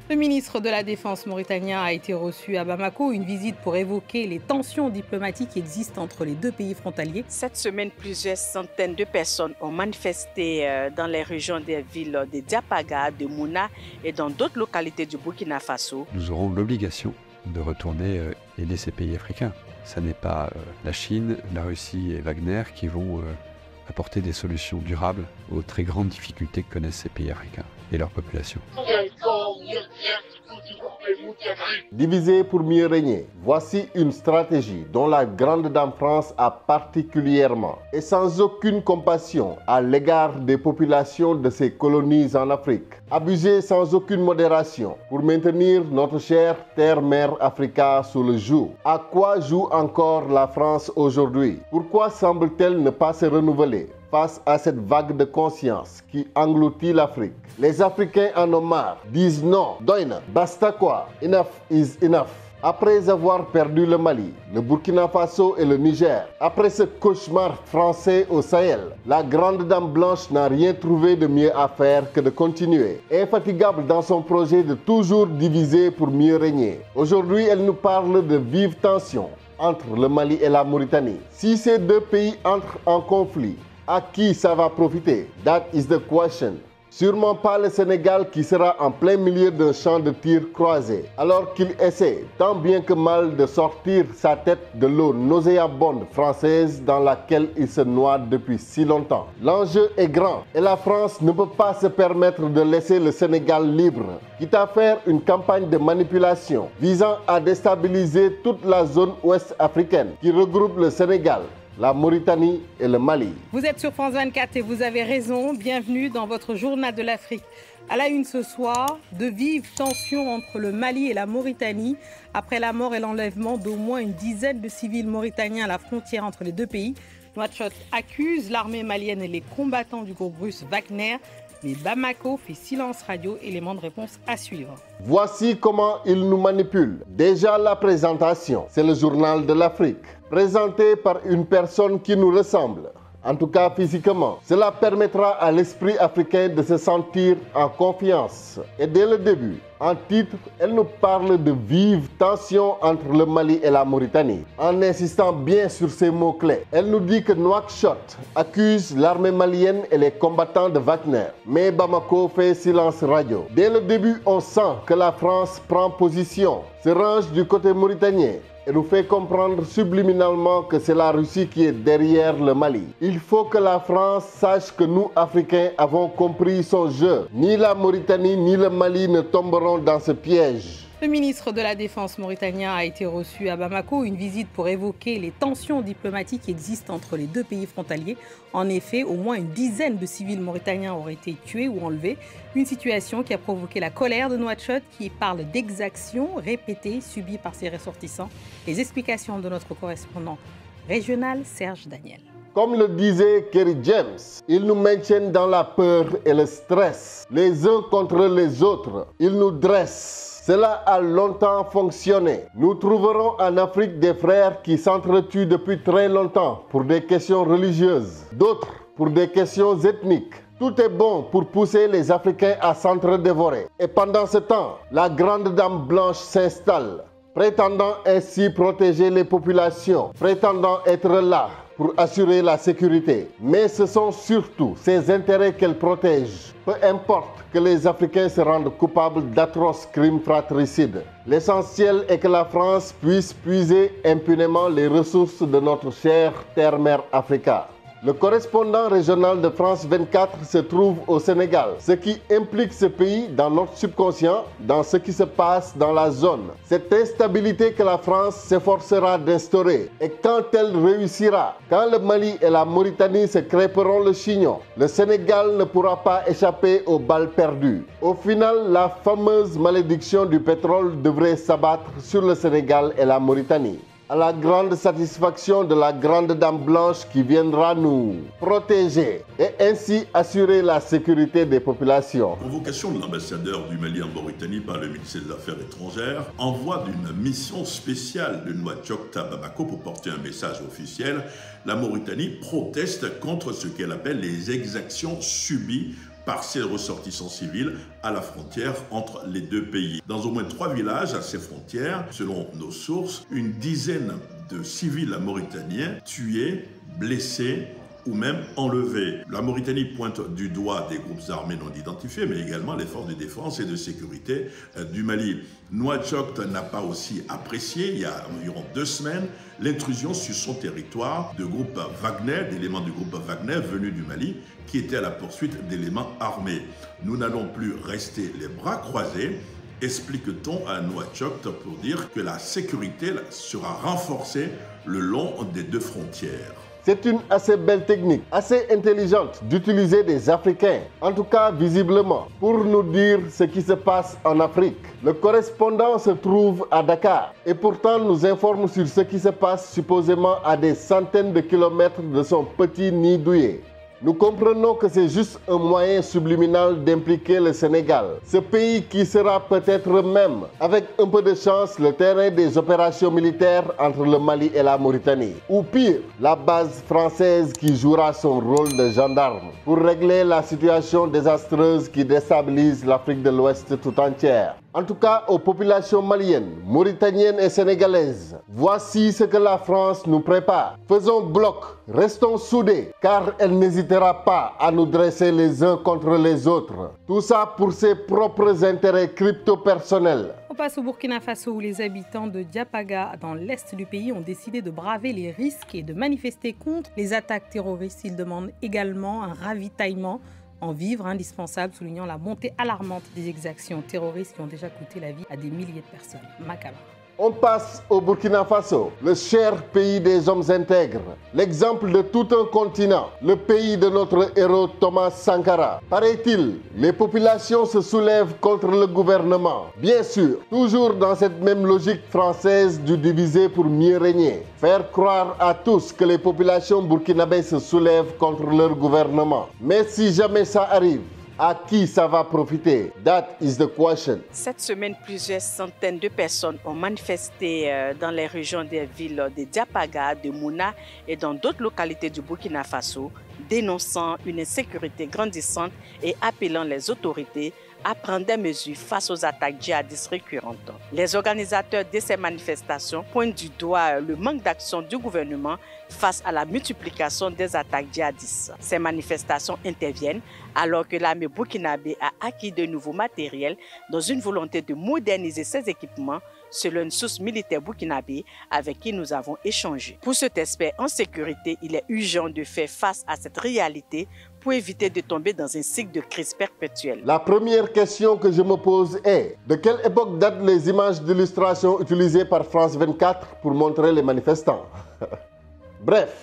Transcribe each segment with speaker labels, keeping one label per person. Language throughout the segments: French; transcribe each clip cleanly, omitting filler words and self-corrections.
Speaker 1: Le ministre de la Défense mauritanien a été reçu à Bamako, une visite pour évoquer les tensions diplomatiques qui existent entre les deux pays frontaliers.
Speaker 2: Cette semaine, plusieurs centaines de personnes ont manifesté dans les régions des villes de Diapaga, de Mouna et dans d'autres localités du Burkina Faso.
Speaker 3: Nous aurons l'obligation de retourner aider ces pays africains. Ce n'est pas la Chine, la Russie et Wagner qui vont apporter des solutions durables aux très grandes difficultés que connaissent ces pays africains et leur population.
Speaker 4: Diviser pour mieux régner, voici une stratégie dont la grande dame France a particulièrement et sans aucune compassion à l'égard des populations de ses colonies en Afrique. Abuser sans aucune modération pour maintenir notre chère terre-mère Africa sous le joug. À quoi joue encore la France aujourd'hui? Pourquoi semble-t-elle ne pas se renouveler face à cette vague de conscience qui engloutit l'Afrique? Les Africains en ont marre, disent non, doyna, basta quoi, enough is enough. Après avoir perdu le Mali, le Burkina Faso et le Niger, après ce cauchemar français au Sahel, la grande dame blanche n'a rien trouvé de mieux à faire que de continuer. Infatigable dans son projet de toujours diviser pour mieux régner. Aujourd'hui, elle nous parle de vives tensions entre le Mali et la Mauritanie. Si ces deux pays entrent en conflit, à qui ça va profiter? That is the question. Sûrement pas le Sénégal qui sera en plein milieu d'un champ de tir croisé, alors qu'il essaie tant bien que mal de sortir sa tête de l'eau nauséabonde française dans laquelle il se noie depuis si longtemps. L'enjeu est grand et la France ne peut pas se permettre de laisser le Sénégal libre, quitte à faire une campagne de manipulation visant à déstabiliser toute la zone ouest africaine qui regroupe le Sénégal, la Mauritanie et le Mali.
Speaker 1: Vous êtes sur France 24 et vous avez raison. Bienvenue dans votre journal de l'Afrique. À la une ce soir, de vives tensions entre le Mali et la Mauritanie après la mort et l'enlèvement d'au moins une dizaine de civils mauritaniens à la frontière entre les deux pays. Nouakchott accuse l'armée malienne et les combattants du groupe russe Wagner. Mais Bamako fait silence radio, élément de réponse à suivre.
Speaker 4: Voici comment il nous manipule. Déjà la présentation, c'est le journal de l'Afrique, présenté par une personne qui nous ressemble, en tout cas physiquement. Cela permettra à l'esprit africain de se sentir en confiance. Et dès le début, en titre, elle nous parle de vives tensions entre le Mali et la Mauritanie, en insistant bien sur ces mots-clés. Elle nous dit que Nouakchott accuse l'armée malienne et les combattants de Wagner, mais Bamako fait silence radio. Dès le début, on sent que la France prend position, se range du côté mauritanien et nous fait comprendre subliminalement que c'est la Russie qui est derrière le Mali. Il faut que la France sache que nous, Africains, avons compris son jeu. Ni la Mauritanie ni le Mali ne tomberont dans ce piège.
Speaker 1: Le ministre de la Défense mauritanien a été reçu à Bamako, une visite pour évoquer les tensions diplomatiques qui existent entre les deux pays frontaliers. En effet, au moins une dizaine de civils mauritaniens auraient été tués ou enlevés. Une situation qui a provoqué la colère de Nouakchott, qui parle d'exactions répétées subies par ses ressortissants. Les explications de notre correspondant régional, Serge Daniel.
Speaker 4: Comme le disait Kerry James, ils nous maintiennent dans la peur et le stress, les uns contre les autres. Ils nous dressent. Cela a longtemps fonctionné. Nous trouverons en Afrique des frères qui s'entretuent depuis très longtemps pour des questions religieuses, d'autres pour des questions ethniques. Tout est bon pour pousser les Africains à s'entre-dévorer. Et pendant ce temps, la grande dame blanche s'installe, prétendant ainsi protéger les populations, prétendant être là pour assurer la sécurité. Mais ce sont surtout ses intérêts qu'elle protège. Peu importe que les Africains se rendent coupables d'atroces crimes fratricides. L'essentiel est que la France puisse puiser impunément les ressources de notre chère terre-mère Africa. Le correspondant régional de France 24 se trouve au Sénégal, ce qui implique ce pays dans notre subconscient, dans ce qui se passe dans la zone. Cette instabilité que la France s'efforcera d'instaurer. Et quand elle réussira, quand le Mali et la Mauritanie se crêperont le chignon, le Sénégal ne pourra pas échapper aux balles perdues. Au final, la fameuse malédiction du pétrole devrait s'abattre sur le Sénégal et la Mauritanie, à la grande satisfaction de la grande dame blanche qui viendra nous protéger et ainsi assurer la sécurité des populations.
Speaker 5: Convocation de l'ambassadeur du Mali en Mauritanie par le ministère des Affaires étrangères, envoi d'une mission spéciale de Nouakchott à Bamako pour porter un message officiel. La Mauritanie proteste contre ce qu'elle appelle les exactions subies par ses ressortissants civils à la frontière entre les deux pays. Dans au moins 3 villages à ces frontières, selon nos sources, une dizaine de civils mauritaniens tués, blessés ou même enlevés. La Mauritanie pointe du doigt des groupes armés non identifiés, mais également les forces de défense et de sécurité du Mali. Nouakchott n'a pas aussi apprécié, il y a environ 2 semaines, l'intrusion sur son territoire de groupes Wagner, d'éléments du groupe Wagner venus du Mali, qui étaient à la poursuite d'éléments armés. Nous n'allons plus rester les bras croisés, explique-t-on à Nouakchott, pour dire que la sécurité sera renforcée le long des 2 frontières.
Speaker 4: C'est une assez belle technique, assez intelligente d'utiliser des Africains, en tout cas visiblement, pour nous dire ce qui se passe en Afrique. Le correspondant se trouve à Dakar et pourtant nous informe sur ce qui se passe supposément à des centaines de kilomètres de son petit nid douillet. Nous comprenons que c'est juste un moyen subliminal d'impliquer le Sénégal, ce pays qui sera peut-être même, avec un peu de chance, le terrain des opérations militaires entre le Mali et la Mauritanie. Ou pire, la base française qui jouera son rôle de gendarme pour régler la situation désastreuse qui déstabilise l'Afrique de l'Ouest tout entière. En tout cas, aux populations maliennes, mauritaniennes et sénégalaises, voici ce que la France nous prépare. Faisons bloc, restons soudés, car elle n'hésitera pas à nous dresser les uns contre les autres. Tout ça pour ses propres intérêts crypto-personnels.
Speaker 1: On passe au Burkina Faso où les habitants de Diapaga, dans l'est du pays, ont décidé de braver les risques et de manifester contre les attaques terroristes. Ils demandent également un ravitaillement en vivres indispensables, soulignant la montée alarmante des exactions terroristes qui ont déjà coûté la vie à des milliers de personnes. Macabre.
Speaker 4: On passe au Burkina Faso, le cher pays des hommes intègres, l'exemple de tout un continent, le pays de notre héros Thomas Sankara. Paraît-il, les populations se soulèvent contre le gouvernement. Bien sûr, toujours dans cette même logique française du diviser pour mieux régner. Faire croire à tous que les populations burkinabées se soulèvent contre leur gouvernement. Mais si jamais ça arrive, à qui ça va profiter? That is the question.
Speaker 2: Cette semaine, plusieurs centaines de personnes ont manifesté dans les régions des villes de Diapaga, de Mouna et dans d'autres localités du Burkina Faso, dénonçant une insécurité grandissante et appelant les autorités à prendre des mesures face aux attaques djihadistes récurrentes. Les organisateurs de ces manifestations pointent du doigt le manque d'action du gouvernement face à la multiplication des attaques djihadistes. Ces manifestations interviennent alors que l'armée burkinabé a acquis de nouveaux matériels dans une volonté de moderniser ses équipements, selon une source militaire burkinabé avec qui nous avons échangé. Pour cet aspect en sécurité, il est urgent de faire face à cette réalité pour éviter de tomber dans un cycle de crise perpétuelle.
Speaker 4: La première question que je me pose est: de quelle époque datent les images d'illustration utilisées par France 24 pour montrer les manifestants? Bref,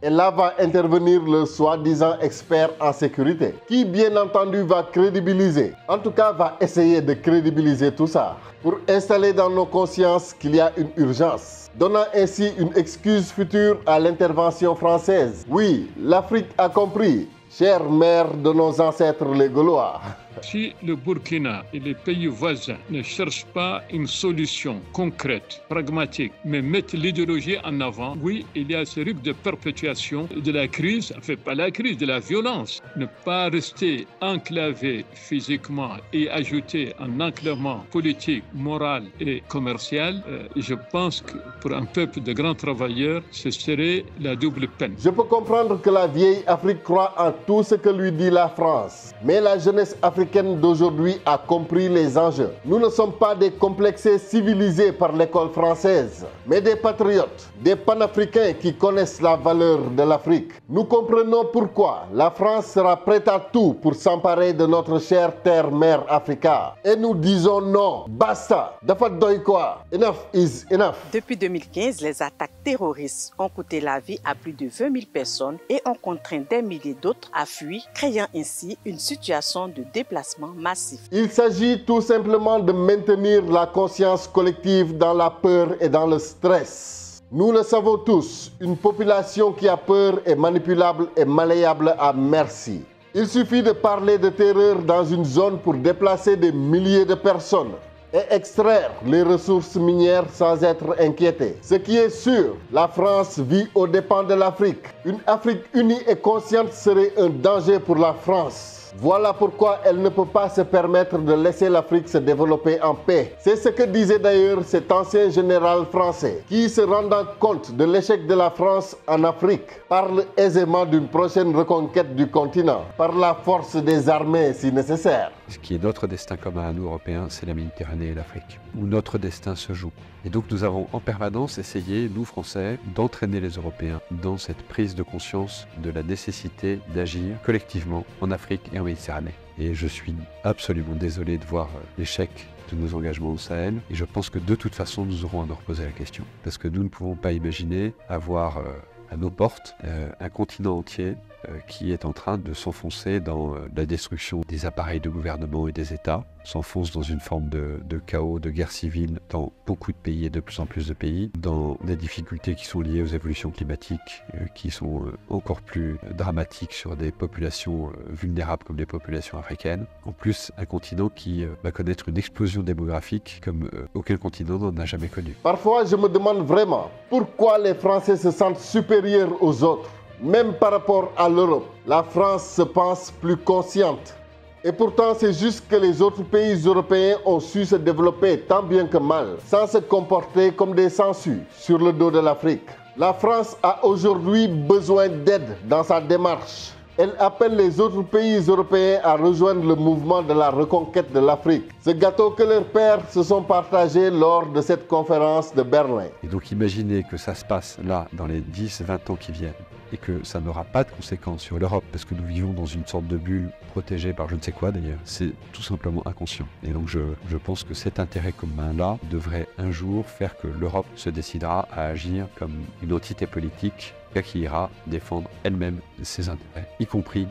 Speaker 4: et là va intervenir le soi-disant expert en sécurité, qui bien entendu va crédibiliser, en tout cas va essayer de crédibiliser tout ça, pour installer dans nos consciences qu'il y a une urgence, donnant ainsi une excuse future à l'intervention française. Oui, l'Afrique a compris, chère mère de nos ancêtres les Gaulois.
Speaker 6: Si le Burkina et les pays voisins ne cherchent pas une solution concrète, pragmatique, mais mettent l'idéologie en avant, oui, il y a ce risque de perpétuation de la crise, enfin pas la crise, de la violence. Ne pas rester enclavé physiquement et ajouter un enclavement politique, moral et commercial, je pense que pour un peuple de grands travailleurs, ce serait la double peine.
Speaker 4: Je peux comprendre que la vieille Afrique croit en tout ce que lui dit la France, mais la jeunesse africaine d'aujourd'hui a compris les enjeux. Nous ne sommes pas des complexés civilisés par l'école française, mais des patriotes, des panafricains qui connaissent la valeur de l'Afrique. Nous comprenons pourquoi la France sera prête à tout pour s'emparer de notre chère terre-mère Africa. Et nous disons non, basta, dafa doy quoi, enough is enough.
Speaker 2: Depuis 2015, les attaques terroristes ont coûté la vie à plus de 20 000 personnes et ont contraint des milliers d'autres à fuir, créant ainsi une situation de déplacement massif.
Speaker 4: Il s'agit tout simplement de maintenir la conscience collective dans la peur et dans le stress. Nous le savons tous, une population qui a peur est manipulable et malléable à merci. Il suffit de parler de terreur dans une zone pour déplacer des milliers de personnes et extraire les ressources minières sans être inquiété. Ce qui est sûr, la France vit aux dépens de l'Afrique. Une Afrique unie et consciente serait un danger pour la France. Voilà pourquoi elle ne peut pas se permettre de laisser l'Afrique se développer en paix. C'est ce que disait d'ailleurs cet ancien général français, qui, se rendant compte de l'échec de la France en Afrique, parle aisément d'une prochaine reconquête du continent, par la force des armées si nécessaire.
Speaker 3: Ce qui est notre destin commun à nous, Européens, c'est la Méditerranée et l'Afrique, où notre destin se joue. Et donc nous avons en permanence essayé, nous Français, d'entraîner les Européens dans cette prise de conscience de la nécessité d'agir collectivement en Afrique et en Méditerranée. Et je suis absolument désolé de voir l'échec de nos engagements au Sahel. Et je pense que de toute façon, nous aurons à nous reposer la question. Parce que nous ne pouvons pas imaginer avoir à nos portes un continent entier qui est en train de s'enfoncer dans la destruction des appareils de gouvernement et des États, s'enfonce dans une forme de chaos, de guerre civile dans beaucoup de pays et de plus en plus de pays, dans des difficultés qui sont liées aux évolutions climatiques, qui sont encore plus dramatiques sur des populations vulnérables comme les populations africaines. En plus, un continent qui va connaître une explosion démographique comme aucun continent n'en a jamais connu.
Speaker 4: Parfois, je me demande vraiment pourquoi les Français se sentent supérieurs aux autres. Même par rapport à l'Europe, la France se pense plus consciente. Et pourtant, c'est juste que les autres pays européens ont su se développer tant bien que mal, sans se comporter comme des sangsues sur le dos de l'Afrique. La France a aujourd'hui besoin d'aide dans sa démarche. Elle appelle les autres pays européens à rejoindre le mouvement de la reconquête de l'Afrique. Ce gâteau que leurs pères se sont partagés lors de cette conférence de Berlin.
Speaker 3: Et donc imaginez que ça se passe là, dans les 10-20 ans qui viennent, et que ça n'aura pas de conséquences sur l'Europe, parce que nous vivons dans une sorte de bulle protégée par je ne sais quoi d'ailleurs. C'est tout simplement inconscient. Et donc je pense que cet intérêt commun-là devrait un jour faire que l'Europe se décidera à agir comme une entité politique qui ira défendre elle-même ses intérêts, y compris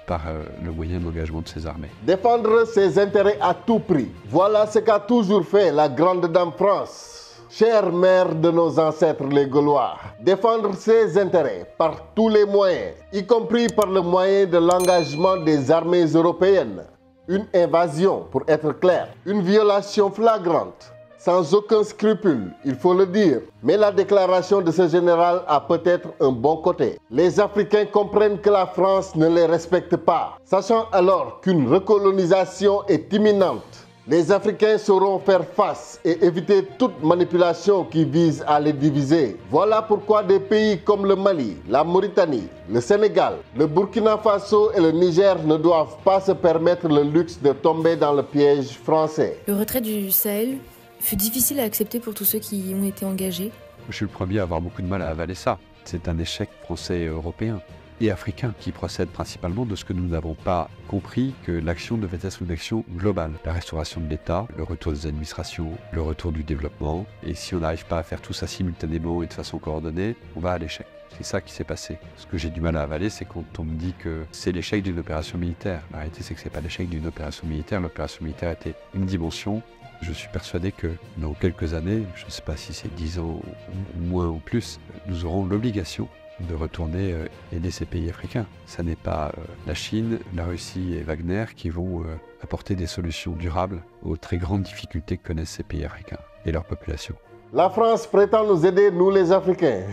Speaker 3: par le moyen d'engagement de ses armées.
Speaker 4: Défendre ses intérêts à tout prix. Voilà ce qu'a toujours fait la grande dame France. Chère mère de nos ancêtres les Gaulois, défendre ses intérêts par tous les moyens, y compris par le moyen de l'engagement des armées européennes. Une invasion, pour être clair, une violation flagrante, sans aucun scrupule, il faut le dire. Mais la déclaration de ce général a peut-être un bon côté. Les Africains comprennent que la France ne les respecte pas, sachant alors qu'une recolonisation est imminente. Les Africains sauront faire face et éviter toute manipulation qui vise à les diviser. Voilà pourquoi des pays comme le Mali, la Mauritanie, le Sénégal, le Burkina Faso et le Niger ne doivent pas se permettre le luxe de tomber dans le piège français.
Speaker 7: Le retrait du Sahel fut difficile à accepter pour tous ceux qui y ont été engagés.
Speaker 3: Je suis le premier à avoir beaucoup de mal à avaler ça. C'est un échec français et européen et africain qui procède principalement de ce que nous n'avons pas compris, que l'action devait être une action globale. La restauration de l'État, le retour des administrations, le retour du développement. Et si on n'arrive pas à faire tout ça simultanément et de façon coordonnée, on va à l'échec. C'est ça qui s'est passé. Ce que j'ai du mal à avaler, c'est quand on me dit que c'est l'échec d'une opération militaire. La réalité, c'est que c'est pas l'échec d'une opération militaire. L'opération militaire était une dimension. Je suis persuadé que dans quelques années, je ne sais pas si c'est 10 ans ou moins ou plus, nous aurons l'obligation de retourner aider ces pays africains. Ça n'est pas la Chine, la Russie et Wagner qui vont apporter des solutions durables aux très grandes difficultés que connaissent ces pays africains et leur population.
Speaker 4: La France prétend nous aider, nous les Africains.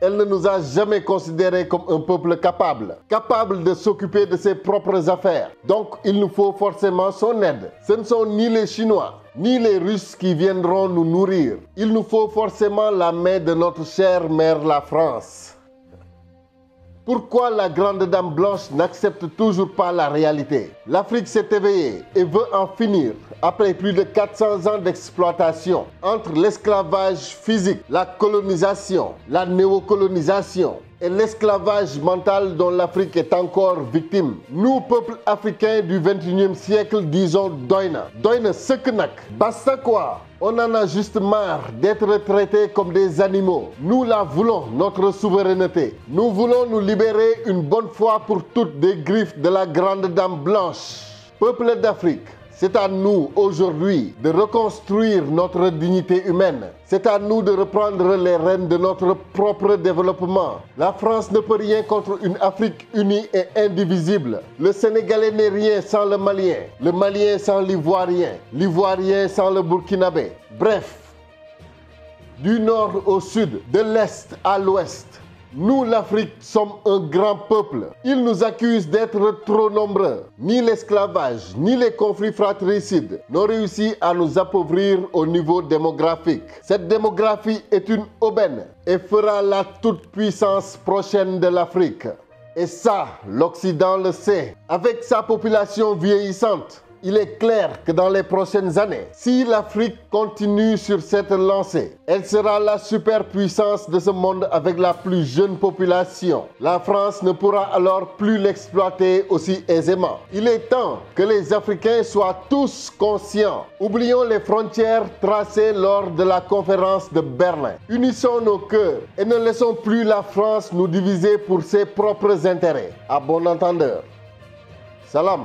Speaker 4: Elle ne nous a jamais considérés comme un peuple capable de s'occuper de ses propres affaires. Donc il nous faut forcément son aide. Ce ne sont ni les Chinois, ni les Russes qui viendront nous nourrir. Il nous faut forcément la main de notre chère mère la France. Pourquoi la grande dame blanche n'accepte toujours pas la réalité? L'Afrique s'est éveillée et veut en finir après plus de 400 ans d'exploitation entre l'esclavage physique, la colonisation, la néocolonisation et l'esclavage mental dont l'Afrique est encore victime. Nous, peuple africain du 21e siècle, disons doyna. Doyna seknak. Basta quoi? On en a juste marre d'être traités comme des animaux. Nous la voulons, notre souveraineté. Nous voulons nous libérer une bonne fois pour toutes des griffes de la grande dame blanche. Peuple d'Afrique, c'est à nous aujourd'hui de reconstruire notre dignité humaine. C'est à nous de reprendre les rênes de notre propre développement. La France ne peut rien contre une Afrique unie et indivisible. Le Sénégalais n'est rien sans le Malien sans l'Ivoirien, l'Ivoirien sans le Burkinabé. Bref, du nord au sud, de l'est à l'ouest, Nous, l'Afrique, sommes un grand peuple. Ils nous accusent d'être trop nombreux. Ni l'esclavage, ni les conflits fratricides n'ont réussi à nous appauvrir au niveau démographique. Cette démographie est une aubaine et fera la toute-puissance prochaine de l'Afrique. Et ça, l'Occident le sait. Avec sa population vieillissante, il est clair que dans les prochaines années, si l'Afrique continue sur cette lancée, elle sera la superpuissance de ce monde avec la plus jeune population. La France ne pourra alors plus l'exploiter aussi aisément. Il est temps que les Africains soient tous conscients. Oublions les frontières tracées lors de la conférence de Berlin. Unissons nos cœurs et ne laissons plus la France nous diviser pour ses propres intérêts. À bon entendeur. Salam.